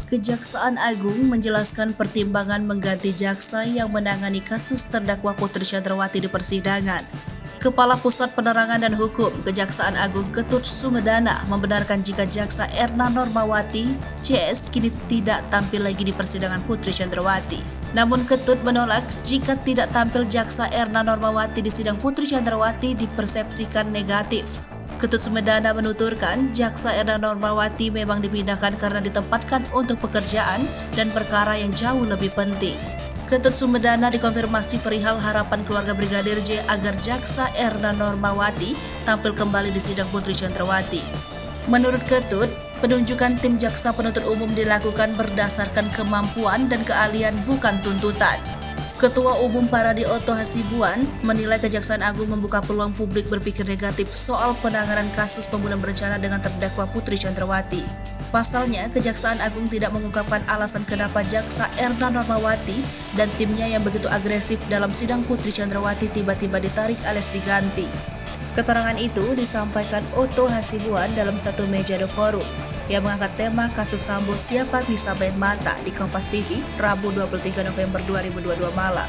Kejaksaan Agung menjelaskan pertimbangan mengganti jaksa yang menangani kasus terdakwa Putri Chandrawati di persidangan. Kepala Pusat Penerangan dan Hukum Kejaksaan Agung Ketut Sumedana membenarkan jika Jaksa Erna Normawati CS kini tidak tampil lagi di persidangan Putri Chandrawati. Namun Ketut menolak jika tidak tampil Jaksa Erna Normawati di sidang Putri Chandrawati dipersepsikan negatif. Ketut Sumedana menuturkan Jaksa Erna Normawati memang dipindahkan karena ditempatkan untuk pekerjaan dan perkara yang jauh lebih penting. Ketut Sumedana dikonfirmasi perihal harapan keluarga Brigadir J agar Jaksa Erna Normawati tampil kembali di sidang Putri Chandrawati. Menurut Ketut, penunjukan tim jaksa penuntut umum dilakukan berdasarkan kemampuan dan keahlian bukan tuntutan. Ketua Umum Paradi Oto Hasibuan menilai Kejaksaan Agung membuka peluang publik berpikir negatif soal penanganan kasus pembunuhan berencana dengan terdakwa Putri Chandrawati. Pasalnya, Kejaksaan Agung tidak mengungkapkan alasan kenapa Jaksa Erna Normawati dan timnya yang begitu agresif dalam sidang Putri Chandrawati tiba-tiba ditarik alias diganti. Keterangan itu disampaikan Oto Hasibuan dalam satu meja The Forum yang mengangkat tema kasus Sambo siapa bisa main mata di Kompas TV Rabu 23 November 2022 malam.